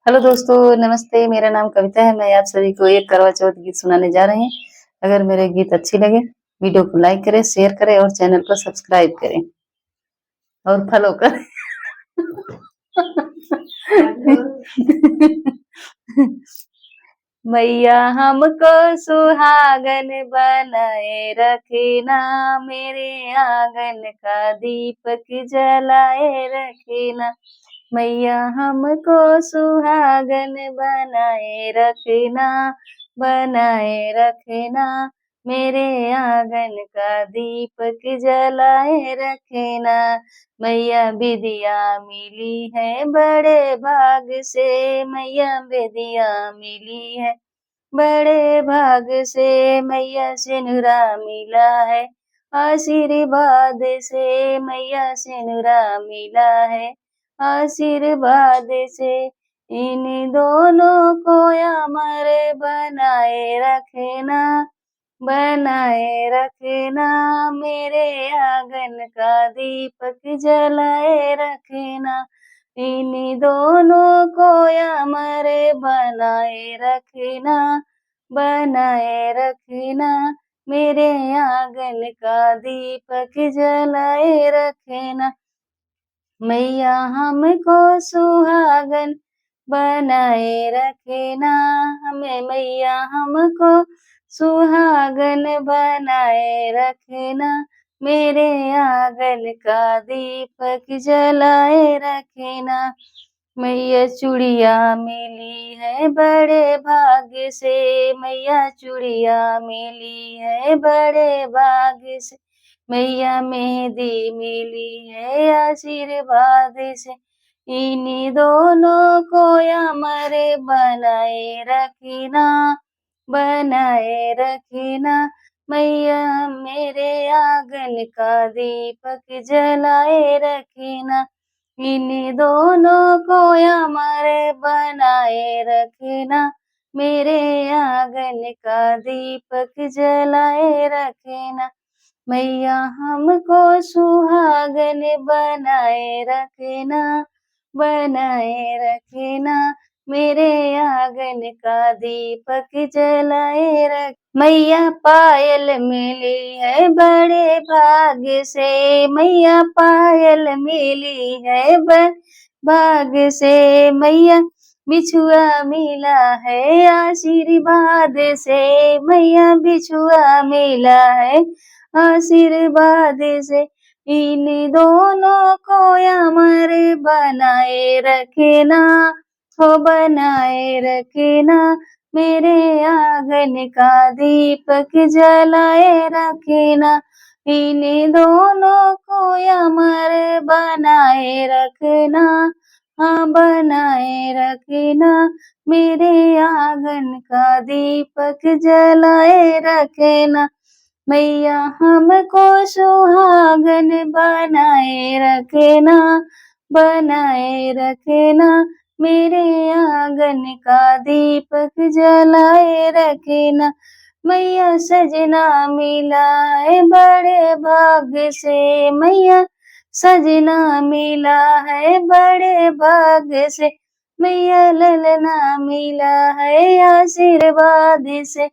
Hello दोस्तों, नमस्ते। मेरा नाम कविता है। मैं आप सभी को एक करवा चौथ गीत सुनाने जा रहे हैं। अगर मेरे गीत अच्छी लगे, वीडियो को लाइक करें, शेयर करें और चैनल को सब्सक्राइब करें और फॉलो करें। मैया हमको सुहागन बनाए रखना, मेरे आंगन का दीपक जलाए रखना। मैया हमको सुहागन बनाए रखना, बनाए रखना, मेरे आंगन का दीपक जलाए रखना। मैया विदिया मिली है बड़े भाग से, मैया विदिया मिली है बड़े भाग से, मैया सिनुरा मिला है आशीर्वाद से, मैया सिनुरा मिला है आशीर्वाद से। इन दोनों को अमर बनाए रखना, बनाए रखना, मेरे आंगन का दीपक जलाए रखना। इन दोनों को अमर बनाए रखना, बनाए रखना, मेरे आंगन का दीपक जलाए रखना। मैया हमको सुहागन बनाए रखना, हमें मैया हमको सुहागन बनाए रखना, मेरे आंगन का दीपक जलाए रखना। मैया चूड़िया मिली है बड़े भाग्य से, मैया चूड़िया मिली है बड़े भाग्य से, मैया मेहंदी मिली है आशीर्वाद से। इन्हीं दोनों को अमर बनाए रखना, बनाए रखना, मैया मेरे आंगन का दीपक जलाए रखना। इन दोनों को अमर बनाए रखना, मेरे आंगन का दीपक जलाए रखना। मैया हमको सुहागन बनाए रखना, बनाए रखना, मेरे आंगन का दीपक जलाए रख। मैया पायल मिली है बड़े भाग्य से, मैया पायल मिली है भाग्य से, मैया बिछुआ मिला है आशीर्वाद से, मैया बिछुआ मिला है आशीर्वाद से। इन दोनों को अमर बनाए रखना, हो बनाए रखना, मेरे आंगन का दीपक जलाए रखना। इन दोनों को अमर बनाए रखना, हाँ बनाए रखना, मेरे आंगन का दीपक जलाए रखना। मैया हमको सुहागन बनाए रखना, बनाए रखना, मेरे आंगन का दीपक जलाए रखना। मैया सजना मिला है बड़े भाग्य से, मैया सजना मिला है बड़े भाग्य से, मैया ललना मिला है आशीर्वाद से।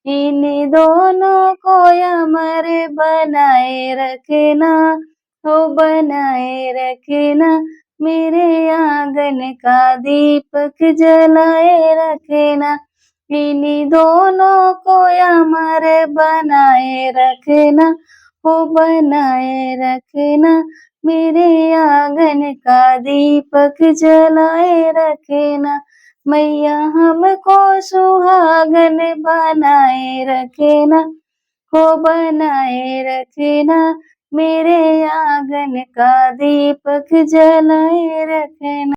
इन दोनों को अमर बनाए रखना, हो बनाए रखना, मेरे आंगन का दीपक जलाए रखना। इन दोनों को अमर बनाए रखना, हो बनाए रखना, मेरे आंगन का दीपक जलाए रखना। मैया हमको सुहागन बनाए रखना, हो बनाए रखना, मेरे आंगन का दीपक जलाए रखना।